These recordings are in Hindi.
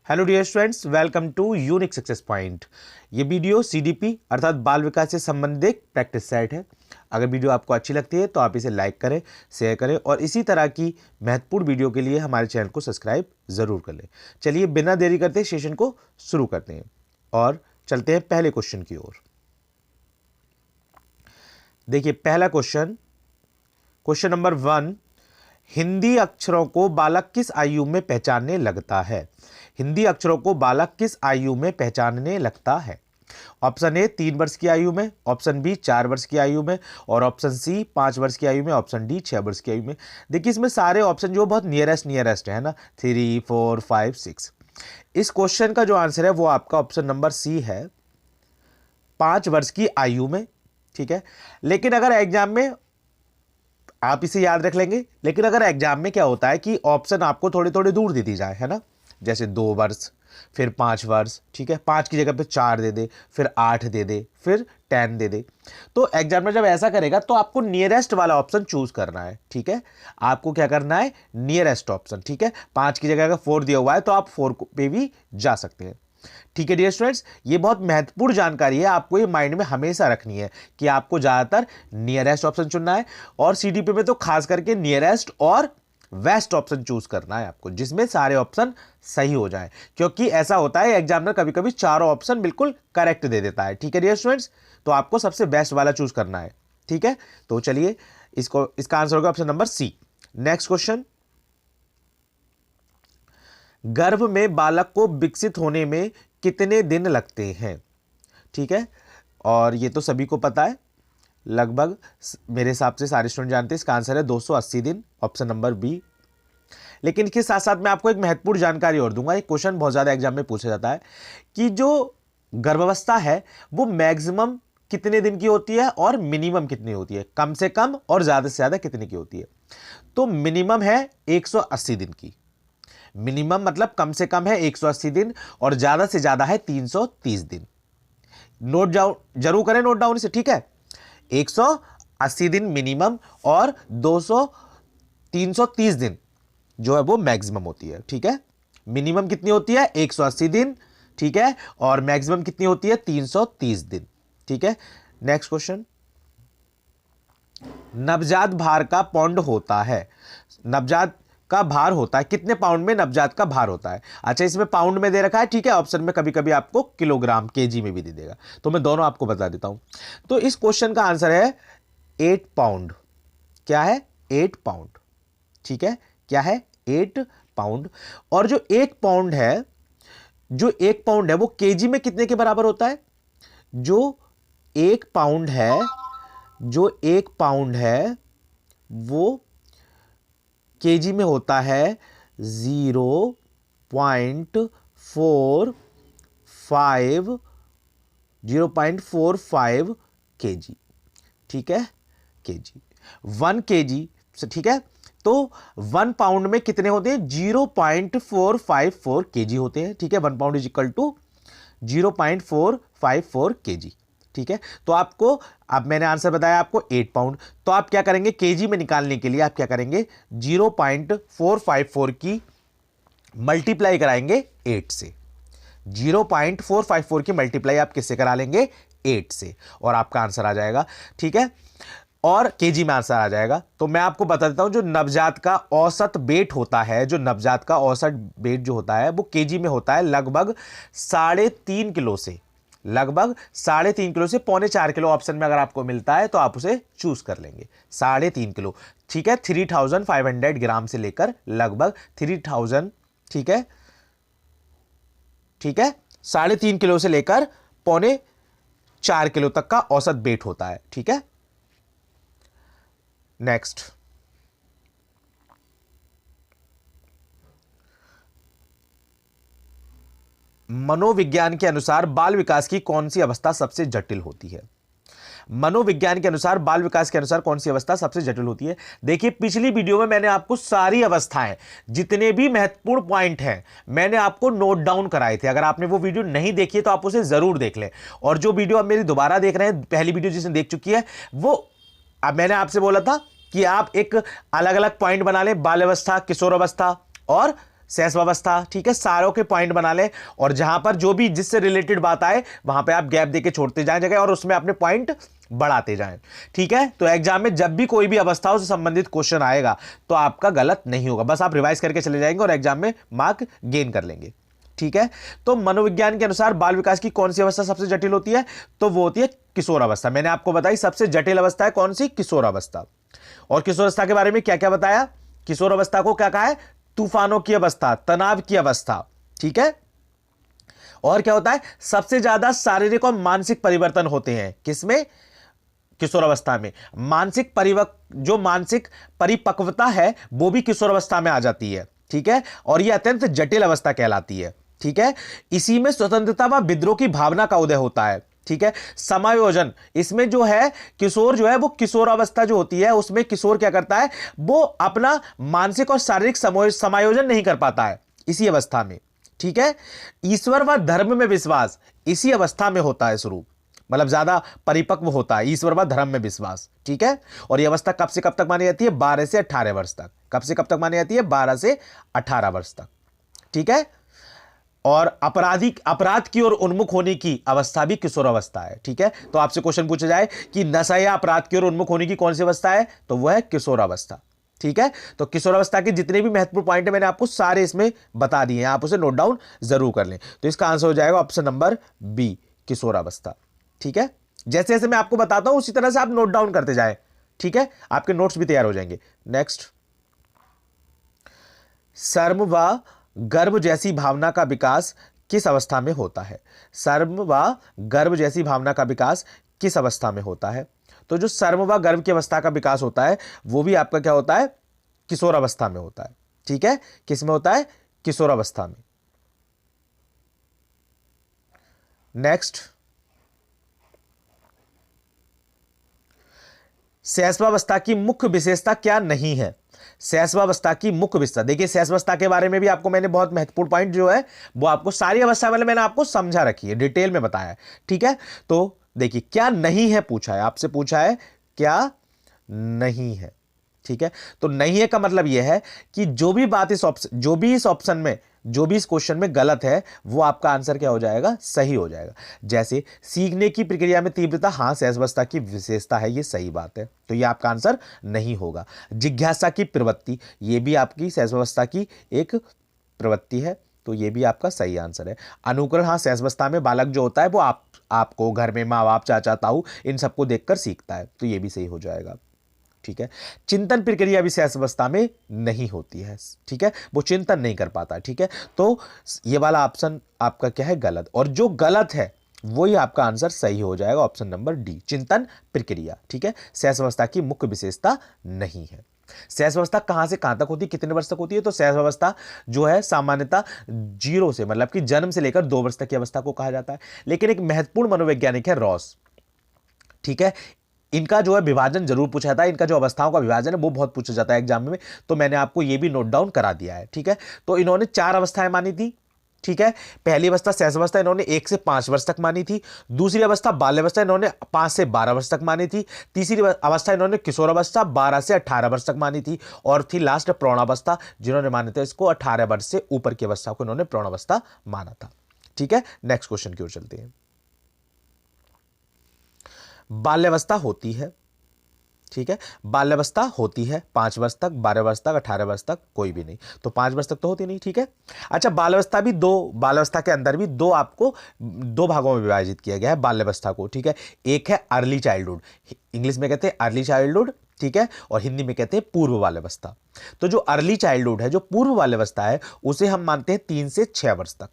Hello dear students, welcome to unique success point. ये वीडियो सीडीपी अर्थात बाल विकास से संबंधित प्रैक्टिस सेट है। अगर वीडियो आपको अच्छी लगती है तो आप इसे लाइक करें, शेयर करें और इसी तरह की महत्वपूर्ण वीडियो के लिए हमारे चैनल को सब्सक्राइब जरूर कर लें। चलिए बिना देरी करते सेशन को शुरू करते हैं और चलते हैं पहले क्वेश्चन की ओर। देखिए पहला क्वेश्चन नंबर 1, हिंदी अक्षरों को बालक किस आयु में पहचानने लगता है? हिंदी अक्षरों को बालक किस आयु में पहचानने लगता है? ऑप्शन ए 3 वर्ष की आयु में, ऑप्शन बी 4 वर्ष की आयु में और ऑप्शन सी 5 वर्ष की आयु में, ऑप्शन डी 6 वर्ष की आयु में। देखिए इसमें सारे ऑप्शन जो बहुत नियरेस्ट है ना, 3, 4, 5, 6। इस क्वेश्चन का जो आंसर है वो आपका ऑप्शन नंबर सी है, 5 वर्ष की आयु में। ठीक है, लेकिन अगर एग्जाम में आप इसे याद रख लेंगे, लेकिन अगर एग्जाम में क्या होता है कि ऑप्शन आपको थोड़े थोड़े दूर दे दी जाए, है ना, जैसे 2 वर्ष फिर 5 वर्ष, ठीक है, 5 की जगह पे 4 दे दे, फिर 8 दे दे, फिर 10 दे दे, तो एग्जामिनर जब ऐसा करेगा तो आपको नियरेस्ट वाला ऑप्शन चूज करना है। ठीक है, आपको क्या करना है, नियरेस्ट ऑप्शन। ठीक है, 5 की जगह अगर 4 दिया हुआ है तो आप 4 पे भी जा सकते हैं। ठीक है डियर स्टूडेंट्स, ये बहुत महत्वपूर्ण जानकारी है, आपको ये माइंड में हमेशा रखनी है कि आपको ज्यादातर नियरेस्ट ऑप्शन चुनना है और सीडीपी में तो खास करके नियरेस्ट और वेस्ट ऑप्शन चूज करना है आपको, जिसमें सारे ऑप्शन सही हो जाए, क्योंकि ऐसा होता है एग्जामिनर कभी कभी चारों ऑप्शन बिल्कुल करेक्ट दे देता है। ठीक है डियर स्टूडेंट्स, तो आपको सबसे बेस्ट वाला चूज करना है। ठीक है, तो चलिए इसका आंसर होगा option number C. Next question, गर्भ में बालक को विकसित होने में कितने दिन लगते हैं? ठीक है, और ये तो सभी को पता है, लगभग मेरे हिसाब से सारे स्टूडेंट जानते हैं। इसका आंसर है 280 दिन, ऑप्शन नंबर बी। लेकिन इसके साथ साथ मैं आपको एक महत्वपूर्ण जानकारी और दूंगा। एक क्वेश्चन बहुत ज्यादा एग्जाम में पूछा जाता है कि जो गर्भावस्था है वो मैक्सिमम कितने दिन की होती है और मिनिमम कितनी होती है, कम से कम और ज्यादा से ज्यादा कितने की होती है? तो मिनिमम है 180 दिन की। मिनिमम मतलब कम से कम है 180 दिन और ज्यादा से ज्यादा है 330 दिन। नोट डाउन जरूर करें, नोट डाउन इसे। ठीक है, 180 दिन मिनिमम और 330 दिन जो है वो मैक्सिमम होती है। ठीक है, मिनिमम कितनी होती है 180 दिन, ठीक है, और मैक्सिमम कितनी होती है 330 दिन। ठीक है, नेक्स्ट क्वेश्चन, नवजात भार का पाउंड होता है, नवजात का भार होता है कितने पाउंड में नवजात का भार होता है? अच्छा, इसमें पाउंड में दे रखा है, ठीक है, ऑप्शन में कभी कभी आपको किलोग्राम केजी में भी दे देगा, तो मैं दोनों आपको बता देता हूं। तो इस क्वेश्चन का आंसर है 8 पाउंड। क्या है? 8 पाउंड। ठीक है, क्या है? 8 पाउंड। और जो 1 पाउंड है, जो 1 पाउंड है वो केजी में कितने के बराबर होता है? जो 1 पाउंड है, जो 1 पाउंड है वो केजी में होता है 0.45 केजी। ठीक है, केजी 1 केजी। ठीक है, तो 1 पाउंड में कितने होते हैं? 0.454 केजी होते हैं। ठीक है, 1 pound is equal to 0.454 KG. ठीक है, तो आपको, अब मैंने आंसर बताया आपको 8 पाउंड, तो आप क्या करेंगे केजी में निकालने के लिए आप क्या करेंगे 0.454 की मल्टीप्लाई कराएंगे 8 से। 0.454 की मल्टीप्लाई आप किससे करा लेंगे? 8 से, और आपका आंसर आ जाएगा। ठीक है, और केजी में आंसर आ जाएगा। तो मैं आपको बता देता हूं, जो नवजात का औसत वेट होता है, जो नवजात का औसत वेट जो होता है वो केजी में होता है लगभग 3.5 किलो से, लगभग 3.5 किलो से 3.25 किलो। ऑप्शन में अगर आपको मिलता है तो आप उसे चूज कर लेंगे। 3.5 किलो, ठीक है, 3500 ग्राम से लेकर लगभग 3000, ठीक है, ठीक है, 3.5 किलो से लेकर 3.25 किलो तक का औसत वेट होता है। ठीक है, नेक्स्ट, मनोविज्ञान के अनुसार बाल विकास की कौन सी अवस्था सबसे जटिल होती है? मनोविज्ञान के अनुसार बाल विकास के अनुसार कौन सी अवस्था सबसे जटिल होती है? देखिए पिछली वीडियो में मैंने आपको सारी अवस्थाएं, जितने भी महत्वपूर्ण पॉइंट हैं, मैंने आपको नोट डाउन कराए थे। अगर आपने वो वीडियो नहीं देखी है तो आप उसे जरूर देख लें। और जो वीडियो आप मेरी दोबारा देख रहे हैं, पहली वीडियो जिसने देख चुकी है वो, अब मैंने आपसे बोला था कि आप एक अलग अलग पॉइंट बना लें, बाल अवस्था, किशोर अवस्था और शैशवावस्था, ठीक है, सारों के पॉइंट बना लें और जहां पर जो भी जिससे रिलेटेड बात आए वहां पे आप गैप देके छोड़ते जाएं जगह और उसमें अपने पॉइंट बढ़ाते जाएं, ठीक है। तो एग्जाम में जब भी कोई भी अवस्थाओं से संबंधित क्वेश्चन आएगा तो आपका गलत नहीं होगा, बस आप रिवाइज करके चले जाएंगे और एग्जाम में मार्क गेन कर लेंगे, ठीक है। तो मनोविज्ञान के अनुसार बाल विकास की कौन सी अवस्था सबसे जटिल होती है, तो वो होती है किशोर अवस्था। मैंने आपको बताई सबसे जटिल अवस्था है कौन सी, किशोर अवस्था। और किशोर अवस्था के बारे में क्या क्या बताया, किशोर अवस्था को क्या कहा है, तूफानों की अवस्था, तनाव की अवस्था, ठीक है। और क्या होता है, सबसे ज्यादा शारीरिक और मानसिक परिवर्तन होते हैं किसमें, किशोर अवस्था में। जो मानसिक परिपक्वता है वो भी किशोर अवस्था में आ जाती है, ठीक है। और यह अत्यंत जटिल अवस्था कहलाती है, ठीक है। इसी में स्वतंत्रता व विद्रोह की भावना का उदय होता है, ठीक है। समायोजन, इसमें जो है किशोर जो है वो किशोर अवस्था जो होती है उसमें किशोर क्या करता है, वो अपना मानसिक और शारीरिक समायोजन नहीं कर पाता है इसी अवस्था में, ठीक है। ईश्वर व धर्म में विश्वास इसी अवस्था में होता है शुरू, मतलब ज्यादा परिपक्व होता है ईश्वर व धर्म में विश्वास, ठीक है। और यह अवस्था कब से कब तक मानी जाती है, 12 से 18 वर्ष तक। कब से कब तक मानी जाती है, 12 से 18 वर्ष तक, ठीक है। और अपराध की ओर उन्मुख होने की अवस्था भी किशोर अवस्था है, ठीक है। तो आपसे क्वेश्चन पूछा जाए कि नशा या अपराध की ओर उन्मुख होने की कौन सी अवस्था है, तो वह है किशोर अवस्था, ठीक है। तो किशोर अवस्था के जितने भी महत्वपूर्ण पॉइंट है मैंने आपको सारे इसमें बता दिए हैं, आप उसे नोट डाउन जरूर कर लें। तो इसका आंसर हो जाएगा ऑप्शन नंबर बी, किशोर अवस्था, ठीक है। जैसे जैसे मैं आपको बताता हूं उसी तरह से आप नोट डाउन करते जाएं, ठीक है, आपके नोट्स भी तैयार हो जाएंगे। नेक्स्ट, शर्म व गर्व जैसी भावना का विकास किस अवस्था में होता है, शर्म व गर्व जैसी भावना का विकास किस अवस्था में होता है। तो जो शर्म व गर्व की अवस्था का विकास होता है वो भी आपका क्या होता है, किशोर अवस्था में होता है, ठीक है। किस में होता है, किशोर अवस्था में। नेक्स्ट, शैशवावस्था की मुख्य विशेषता क्या नहीं है, शैशवावस्था की मुख्य विशेषता। देखिए शैशवावस्था के बारे में भी आपको मैंने बहुत महत्वपूर्ण पॉइंट जो है वो आपको सारी अवस्था वाले मैंने आपको समझा रखी है, डिटेल में बताया है, ठीक है। तो देखिए क्या नहीं है पूछा है, आपसे पूछा है क्या नहीं है, ठीक है। तो नहीं है का मतलब यह है कि जो भी बात इस ऑप्शन में, जो भी इस क्वेश्चन में गलत है वो आपका आंसर क्या हो जाएगा, सही हो जाएगा। जैसे सीखने की प्रक्रिया में तीव्रता, हाँ शैशवावस्था की विशेषता है, ये सही बात है, तो ये आपका आंसर नहीं होगा। जिज्ञासा की प्रवृत्ति, ये भी आपकी शैशवावस्था की एक प्रवृत्ति है, तो ये भी आपका सही आंसर है। अनुकरण, हाँ शैशवावस्था में बालक जो होता है वो आपको घर में माँ बाप, चाचा ताऊ इन सबको देखकर सीखता है, तो ये भी सही हो जाएगा, ठीक है। चिंतन प्रक्रिया भी शैशवावस्था में नहीं होती है, ठीक है, वो चिंतन नहीं कर पाता, ठीक है। तो ये वाला ऑप्शन आपका क्या है, गलत, और जो गलत है वही आपका आंसर सही हो जाएगा, ऑप्शन नंबर डी, चिंतन प्रक्रिया, ठीक है। शैशवावस्था की मुख्य विशेषता नहीं है। शैशवावस्था कहां से कहां तक होती है, कितने वर्ष तक होती है, तो शैशवावस्था जो है सामान्यतः 0 से, मतलब कि जन्म से लेकर 2 वर्ष तक की अवस्था को कहा जाता है। लेकिन एक महत्वपूर्ण मनोवैज्ञानिक है रॉस, ठीक है, इनका जो है विभाजन जरूर पूछा जाता है, इनका जो अवस्थाओं का विभाजन है वो बहुत पूछा जाता है एग्जाम में, तो मैंने आपको ये भी नोट डाउन करा दिया है, ठीक है। तो इन्होंने 4 अवस्थाएं मानी थी, ठीक है। पहली अवस्था शैशवावस्था इन्होंने 1 से 5 वर्ष तक मानी थी। दूसरी अवस्था बाल्यावस्था इन्होंने 5 से 12 वर्ष तक मानी थी। तीसरी अवस्था इन्होंने किशोर अवस्था 12 से 18 वर्ष तक मानी थी। और थी लास्ट प्रौढ़ावस्था, जिन्होंने माने थे इसको 18 वर्ष से ऊपर की अवस्था को इन्होंने प्रौढ़ावस्था माना था, ठीक है। नेक्स्ट क्वेश्चन की ओर चलते हैं। बाल्यावस्था होती है, ठीक है, बाल्यावस्था होती है 5 वर्ष तक, 12 वर्ष तक, 18 वर्ष तक कोई भी नहीं, तो 5 वर्ष तक तो होती नहीं, ठीक है। अच्छा, बाल्यावस्था भी बाल्यावस्था के अंदर भी आपको 2 भागों में विभाजित किया गया है बाल्यावस्था को, ठीक है। एक है अर्ली चाइल्डहुड, इंग्लिश में कहते हैं अर्ली चाइल्डहुड, ठीक है, और हिंदी में कहते हैं पूर्व बाल्यावस्था। तो जो अर्ली चाइल्डहुड है, जो पूर्व बाल्यावस्था है, उसे हम मानते हैं 3 से 6 वर्ष तक।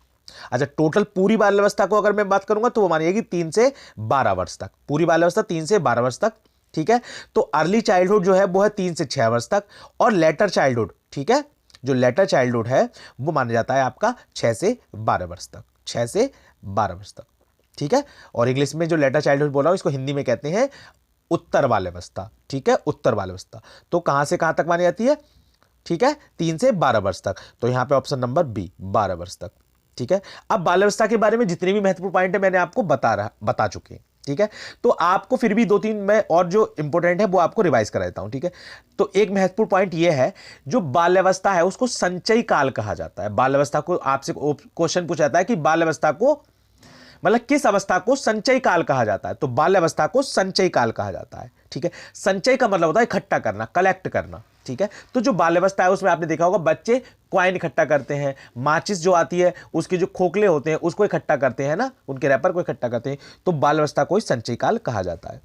अच्छा, टोटल पूरी बाल्यावस्था को अगर मैं बात करूंगा तो वो मानिएगी 3 से 12 वर्ष तक, पूरी बाल्यावस्था 3 से 12 वर्ष तक, ठीक है। तो अर्ली चाइल्डहुड जो है वो है 3 से 6 वर्ष तक, और लेटर चाइल्डहुड, ठीक है, जो लेटर चाइल्डहुड है वो माना जाता है आपका 6 से 12 वर्ष तक, 6 से 12 वर्ष तक, ठीक है। और इंग्लिश में जो लेटर चाइल्डहुड बोला हूं इसको हिंदी में कहते हैं उत्तर बाल्यावस्था, ठीक है, उत्तर बाल्यावस्था। तो कहां से कहां तक मानी जाती है, ठीक है, 3 से 12 वर्ष तक, तो यहां पे ऑप्शन नंबर बी 12 वर्ष तक, ठीक है। अब बाल्यावस्था के बारे में जितने भी महत्वपूर्ण पॉइंट है मैंने आपको बता चुके हैं, ठीक है। तो आपको फिर भी 2-3 मैं और जो इंपॉर्टेंट है वो आपको रिवाइज करा देता हूं। ठीक है, तो एक महत्वपूर्ण पॉइंट ये है, जो बाल्यावस्था है उसको संचयी काल कहा जाता है। बाल्यावस्था को आपसे क्वेश्चन पूछा जाता है कि बाल्यावस्था को मतलब किस अवस्था को संचयी काल कहा जाता है, तो बाल्यावस्था को संचयी काल कहा जाता है। ठीक है, संचय का मतलब होता है इकट्ठा करना, कलेक्ट करना। ठीक है, तो जो बाल्यावस्था है उसमें आपने देखा होगा बच्चे कॉइन इकट्ठा करते हैं, माचिस जो आती है उसके जो खोखले होते हैं उसको इकट्ठा करते हैं ना, उनके रैपर को इकट्ठा करते हैं, तो बाल्यावस्था को संचयी काल कहा जाता है।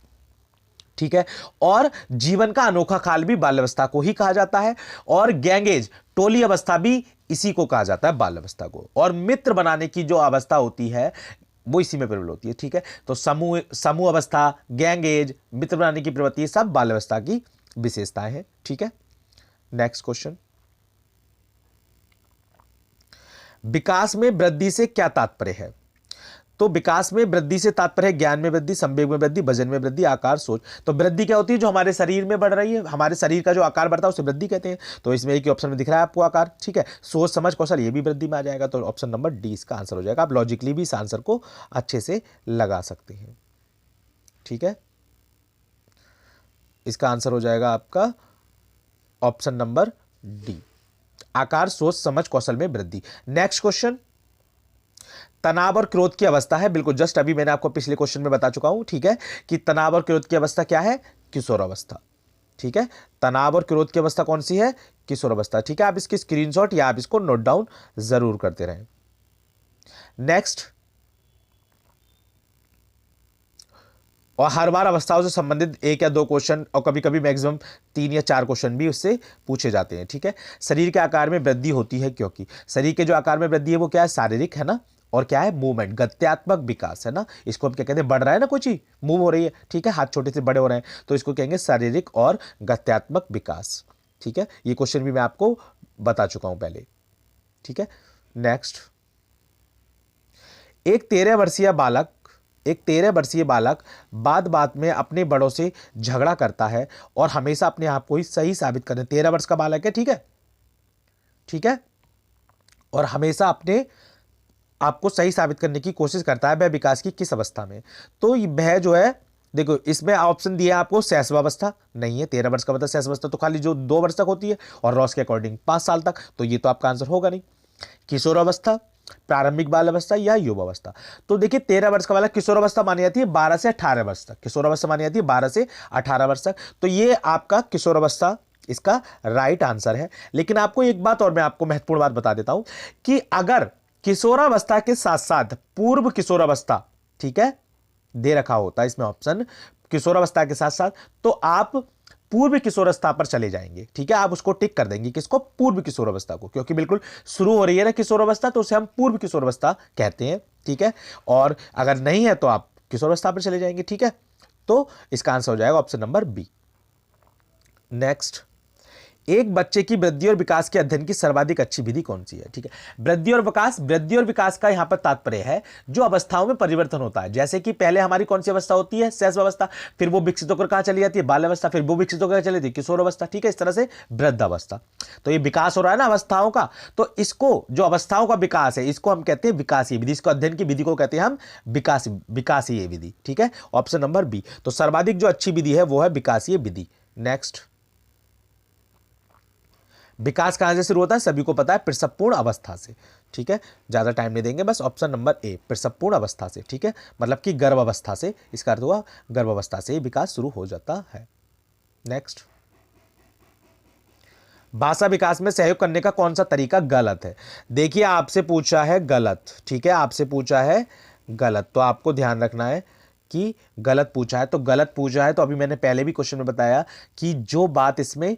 ठीक है, और जीवन का अनोखा काल भी बाल्यावस्था को ही कहा जाता है, और गैंगेज टोली अवस्था भी इसी को कहा जाता है, बाल्यावस्था को। और मित्र बनाने की जो अवस्था होती है वो इसी में प्रबल होती है। ठीक है, तो समूह अवस्था, गैंग एज, मित्र बनाने की प्रवृत्ति, सब बाल्यावस्था की विशेषताएं हैं। ठीक है, नेक्स्ट क्वेश्चन, विकास में वृद्धि से क्या तात्पर्य है? तो विकास में वृद्धि से तात्पर्य है ज्ञान में वृद्धि, संवेग में वृद्धि, वजन में वृद्धि, आकार, सोच। तो वृद्धि क्या होती है? जो हमारे शरीर में बढ़ रही है, हमारे शरीर का जो आकार बढ़ता है उसे वृद्धि कहते हैं। तो इसमें एक ही ऑप्शन में दिख रहा है आपको आकार। ठीक है, सोच समझ कौशल ये भी वृद्धि में आ जाएगा, तो ऑप्शन नंबर डी इसका आंसर हो जाएगा। आप लॉजिकली भी इस आंसर को अच्छे से लगा सकते हैं। ठीक है, इसका आंसर हो जाएगा आपका ऑप्शन नंबर डी, आकार, सोच समझ कौशल में वृद्धि। नेक्स्ट क्वेश्चन, तनाव और क्रोध की अवस्था है, बिल्कुल जस्ट अभी मैंने आपको पिछले क्वेश्चन में बता चुका हूं। ठीक है, कि तनाव और क्रोध की अवस्था क्या है? किशोर अवस्था। ठीक है, तनाव और क्रोध की अवस्था कौन सी है? किशोर अवस्था। ठीक है, आप इसकी स्क्रीनशॉट या आप इसको नोट डाउन जरूर करते रहें। नेक्स्ट, और हर बार अवस्थाओं से संबंधित 1 या 2 क्वेश्चन और कभी कभी मैक्सिमम 3 या 4 क्वेश्चन भी उससे पूछे जाते हैं। ठीक है, शरीर के आकार में वृद्धि होती है क्योंकि शरीर के जो आकार में वृद्धि है वो क्या है? शारीरिक है ना, और क्या है? मूवमेंट, गत्यात्मक विकास है ना। इसको हम क्या कहते हैं? बढ़ रहा है ना, कुछ ही मूव हो रही है। ठीक है, हाथ छोटे से बड़े हो रहे हैं, तो इसको कहेंगे शारीरिक और गत्यात्मक विकास। ठीक है, ये क्वेश्चन भी मैं आपको बता चुका हूं पहले। ठीक है, नेक्स्ट, एक 13 वर्षीय बालक बात में अपने बड़ों से झगड़ा करता है और हमेशा अपने आप को ही सही साबित करने, 13 वर्ष का बालक है। ठीक है, ठीक है, और हमेशा अपने आपको सही साबित करने की कोशिश करता है। वह विकास की किस अवस्था में? तो वह जो है, देखो इसमें ऑप्शन दिया है आपको, शैशवावस्था नहीं है। 13 वर्ष का मतलब शैशवावस्था तो खाली जो 2 वर्ष तक होती है, और रॉस के अकॉर्डिंग 5 साल तक, तो ये तो आपका आंसर होगा नहीं। किशोरावस्था, प्रारंभिक बाल अवस्था या युवावस्था। तो देखिए 13 वर्ष का वाला किशोरावस्था मानी जाती है 12 से 18 वर्ष तक। किशोरावस्था मानी जाती है 12 से 18 वर्ष तक, तो ये आपका किशोरावस्था इसका राइट आंसर है। लेकिन आपको एक बात और मैं आपको महत्वपूर्ण बात बता देता हूं कि अगर किशोरावस्था के साथ साथ पूर्व किशोरावस्था, ठीक है, दे रखा होता है इसमें ऑप्शन किशोरावस्था के साथ साथ, तो आप पूर्व किशोरावस्था पर चले जाएंगे। ठीक है, आप उसको टिक कर देंगे, किसको? पूर्व किशोरावस्था को, क्योंकि बिल्कुल शुरू हो रही है ना किशोरावस्था, तो उसे हम पूर्व किशोरावस्था कहते हैं। ठीक है, और अगर नहीं है तो आप किशोरावस्था पर चले जाएंगे। ठीक है, तो इसका आंसर हो जाएगा ऑप्शन नंबर बी। नेक्स्ट, एक बच्चे की वृद्धि और विकास के अध्ययन की सर्वाधिक अच्छी विधि कौन सी है? ठीक है, वृद्धि और विकास का यहां पर तात्पर्य है जो अवस्थाओं में परिवर्तन होता है। जैसे कि पहले हमारी कौन सी अवस्था होती है? शैशवावस्था, फिर वो विकसित होकर कहां चली जाती है? बाल अवस्था, फिर वो विकसित होकर चली जाती है किशोर अवस्था। ठीक है, इस तरह से वृद्ध अवस्था। तो ये विकास हो रहा है ना अवस्थाओं का, तो इसको जो अवस्थाओं का विकास है इसको हम कहते हैं विकासीय विधि। इसको अध्ययन की विधि को कहते हैं हम विकासीय विधि। ठीक है, ऑप्शन नंबर बी। तो सर्वाधिक जो अच्छी विधि है वो है विकासीय विधि। नेक्स्ट, विकास कहां से शुरू होता है? सभी को पता है, प्रसवपूर्ण अवस्था से। ठीक है, ज्यादा टाइम नहीं देंगे, बस ऑप्शन नंबर ए, प्रसवपूर्ण अवस्था से। ठीक है, मतलब कि गर्भावस्था से, इसका अर्थ हुआ गर्भावस्था से विकास शुरू हो जाता है। नेक्स्ट, भाषा विकास में सहयोग करने का कौन सा तरीका गलत है? देखिए आपसे पूछा है गलत। ठीक है, आपसे पूछा है गलत, तो आपको ध्यान रखना है कि गलत पूछा है तो गलत पूछा है। तो अभी मैंने पहले भी क्वेश्चन में बताया कि जो बात इसमें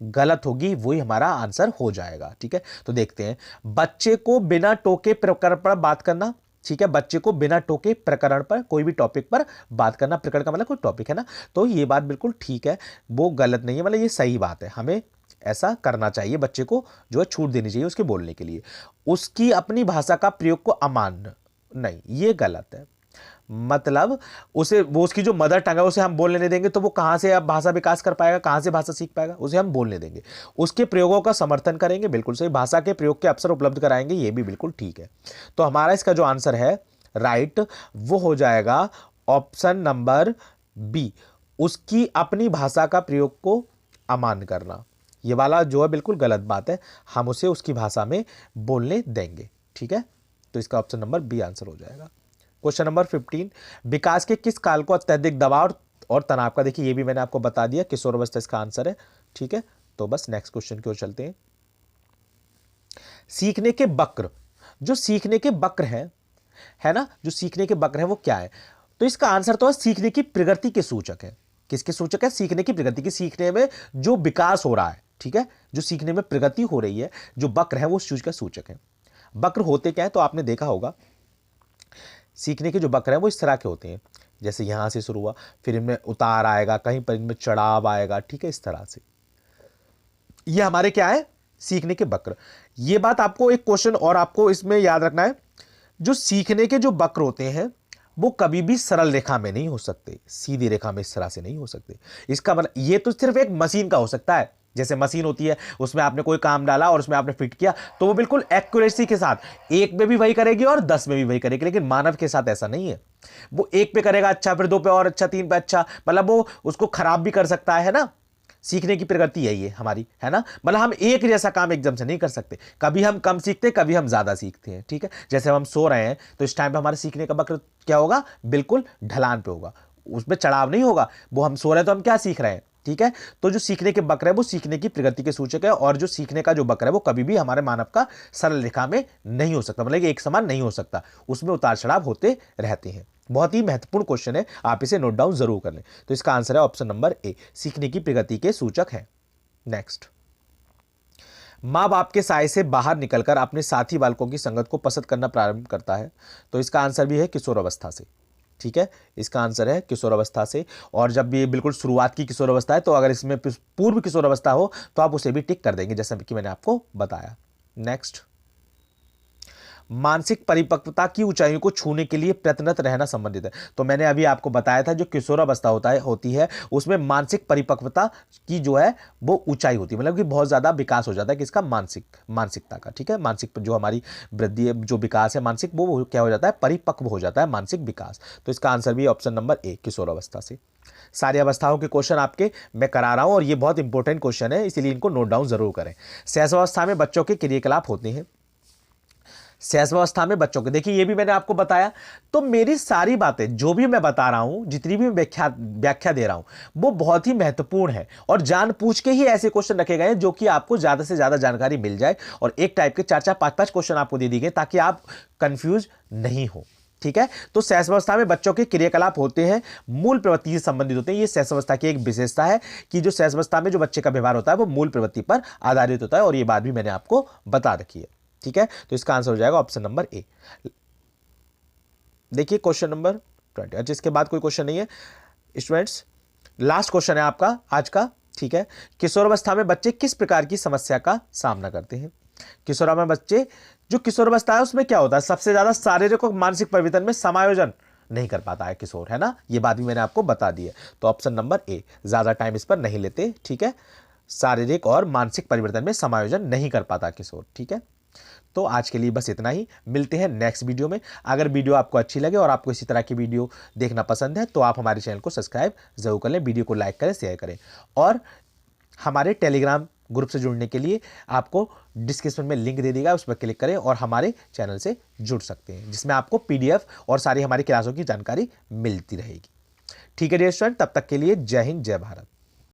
गलत होगी वही हमारा आंसर हो जाएगा। ठीक है, तो देखते हैं, बच्चे को बिना टोके प्रकरण पर बात करना। ठीक है, बच्चे को बिना टोके प्रकरण पर, कोई भी टॉपिक पर बात करना, प्रकरण का मतलब कोई टॉपिक है ना, तो ये बात बिल्कुल ठीक है, वो गलत नहीं है, मतलब ये सही बात है। हमें ऐसा करना चाहिए, बच्चे को जो है छूट देनी चाहिए उसके बोलने के लिए। उसकी अपनी भाषा का प्रयोग को अमान्य नहीं, ये गलत है। मतलब उसे, वो उसकी जो मदर टंग है उसे हम बोलने नहीं देंगे तो वो कहां से अब भाषा विकास कर पाएगा, कहां से भाषा सीख पाएगा? उसे हम बोलने देंगे। उसके प्रयोगों का समर्थन करेंगे, बिल्कुल सही, भाषा के प्रयोग के अवसर उपलब्ध कराएंगे, ये भी बिल्कुल ठीक है। तो हमारा इसका जो आंसर है राइट वो हो जाएगा ऑप्शन नंबर बी, उसकी अपनी भाषा का प्रयोग को अमान्य करना। ये वाला जो है बिल्कुल गलत बात है, हम उसे उसकी भाषा में बोलने देंगे। ठीक है, तो इसका ऑप्शन नंबर बी आंसर हो जाएगा। क्वेश्चन नंबर 15, विकास के किस काल को अत्यधिक दबाव और तनाव का, देखिए ये भी मैंने आपको बता दिया, किशोरावस्था इसका आंसर है। ठीक है, तो बस नेक्स्ट क्वेश्चन की ओर चलते हैं। सीखने के वक्र, जो सीखने के वक्र है ना, जो सीखने के वक्र है वो क्या है? तो इसका आंसर तो है सीखने की प्रगति के सूचक है। किसके सूचक है? सीखने की प्रगति की, सीखने में जो विकास हो रहा है। ठीक है, जो सीखने में प्रगति हो रही है, जो वक्र है वो उस चीज का सूचक है। वक्र होते क्या है? तो आपने देखा होगा सीखने के जो वक्र है वो इस तरह के होते हैं, जैसे यहां से शुरू हुआ, फिर इनमें उतार आएगा, कहीं पर इनमें चढ़ाव आएगा। ठीक है, इस तरह से ये हमारे क्या है? सीखने के वक्र। ये बात आपको एक क्वेश्चन और आपको इसमें याद रखना है, जो सीखने के जो वक्र होते हैं वो कभी भी सरल रेखा में नहीं हो सकते, सीधी रेखा में इस तरह से नहीं हो सकते। इसका मतलब ये तो सिर्फ एक मशीन का हो सकता है, जैसे मशीन होती है उसमें आपने कोई काम डाला और उसमें आपने फिट किया तो वो बिल्कुल एक्यूरेसी के साथ एक में भी वही करेगी और 10 में भी वही करेगी। लेकिन मानव के साथ ऐसा नहीं है, वो एक पे करेगा अच्छा, फिर 2 पे और अच्छा, 3 पे अच्छा, मतलब वो उसको खराब भी कर सकता है ना। सीखने की प्रगति यही है हमारी, है ना। मतलब हम एक जैसा काम एकदम से नहीं कर सकते, कभी हम कम सीखते, कभी हम ज्यादा सीखते हैं। ठीक है, जैसे हम सो रहे हैं तो इस टाइम पे हमारे सीखने का वक्र क्या होगा? बिल्कुल ढलान पे होगा, उसमें चढ़ाव नहीं होगा। वो हम सो रहे हैं तो हम क्या सीख रहे हैं? ठीक है, तो जो सीखने के वक्र है वो सीखने की प्रगति के सूचक है, और जो सीखने का जो वक्र है वो कभी भी हमारे मानव का सरल रेखा में नहीं हो सकता, मतलब एक समान नहीं हो सकता, उसमें उतार चढ़ाव होते रहते हैं। बहुत ही महत्वपूर्ण क्वेश्चन है, आप इसे नोट डाउन जरूर कर लें। तो इसका आंसर है ऑप्शन नंबर ए, सीखने की प्रगति के सूचक है। नेक्स्ट, मां बाप के साय से बाहर निकलकर अपने साथी बालकों की संगत को पसंद करना प्रारंभ करता है। तो इसका आंसर भी है किशोरावस्था से। ठीक है, इसका आंसर है किशोरावस्था से। और जब ये बिल्कुल शुरुआत की किशोरावस्था है तो अगर इसमें पूर्व किशोरावस्था हो तो आप उसे भी टिक कर देंगे, जैसा कि मैंने आपको बताया। नेक्स्ट, मानसिक परिपक्वता की ऊंचाइयों को छूने के लिए प्रयत्नरत रहना संबंधित है। तो मैंने अभी आपको बताया था जो किशोरावस्था होती है उसमें मानसिक परिपक्वता की जो है वो ऊंचाई होती है, मतलब कि बहुत ज्यादा विकास हो जाता है किसका? मानसिकता का। ठीक है, मानसिक जो हमारी वृद्धि है, जो विकास है मानसिक, वो क्या हो जाता है? परिपक्व हो जाता है मानसिक विकास। तो इसका आंसर भी ऑप्शन नंबर ए, किशोरावस्था से। सारी अवस्थाओं के क्वेश्चन आपके मैं करा रहा हूं और ये बहुत इंपॉर्टेंट क्वेश्चन है, इसीलिए इनको नोट डाउन जरूर करें। शैशवावस्था में बच्चों के क्रियाकलाप होते हैं। शैशवावस्था में बच्चों के, देखिए ये भी मैंने आपको बताया। तो मेरी सारी बातें जो भी मैं बता रहा हूं, जितनी भी व्याख्या दे रहा हूं, वो बहुत ही महत्वपूर्ण है और जानबूझ के ही ऐसे क्वेश्चन रखे गए हैं जो कि आपको ज्यादा से ज्यादा जानकारी मिल जाए, और एक टाइप के 4-4, 5-5 क्वेश्चन आपको दे दिए गए ताकि आप कंफ्यूज नहीं हो। ठीक है, तो शैशवावस्था में बच्चों के क्रियाकलाप होते हैं मूल प्रवृत्ति से संबंधित होते हैं। ये शैशवावस्था की एक विशेषता है कि जो शैशवावस्था में जो बच्चे का व्यवहार होता है वो मूल प्रवृत्ति पर आधारित होता है, और ये बात भी मैंने आपको बता रखी है। ठीक है, तो इसका आंसर हो जाएगा ऑप्शन नंबर ए। देखिए क्वेश्चन नंबर 20, अच्छा इसके बाद कोई क्वेश्चन नहीं है स्टूडेंट्स, लास्ट क्वेश्चन है आपका आज का। ठीक है, किशोरावस्था में बच्चे किस प्रकार की समस्या का सामना करते हैं? किशोरावस्था में बच्चे, जो किशोरावस्था है उसमें क्या होता है? सबसे ज्यादा शारीरिक और मानसिक परिवर्तन में समायोजन नहीं कर पाता है किशोर, है ना। ये बात भी मैंने आपको बता दी है, तो ऑप्शन नंबर ए, ज्यादा टाइम इस पर नहीं लेते। ठीक है, शारीरिक और मानसिक परिवर्तन में समायोजन नहीं कर पाता किशोर। ठीक है, तो आज के लिए बस इतना ही, मिलते हैं नेक्स्ट वीडियो में। अगर वीडियो आपको अच्छी लगे और आपको इसी तरह की वीडियो देखना पसंद है तो आप हमारे चैनल को सब्सक्राइब जरूर कर लें, वीडियो को लाइक करें, शेयर करें, और हमारे टेलीग्राम ग्रुप से जुड़ने के लिए आपको डिस्क्रिप्शन में लिंक दे देगा, उस पर क्लिक करें और हमारे चैनल से जुड़ सकते हैं, जिसमें आपको PDF और सारी हमारी क्लासों की जानकारी मिलती रहेगी। ठीक है डियर स्टूडेंट, तब तक के लिए जय हिंद, जय भारत।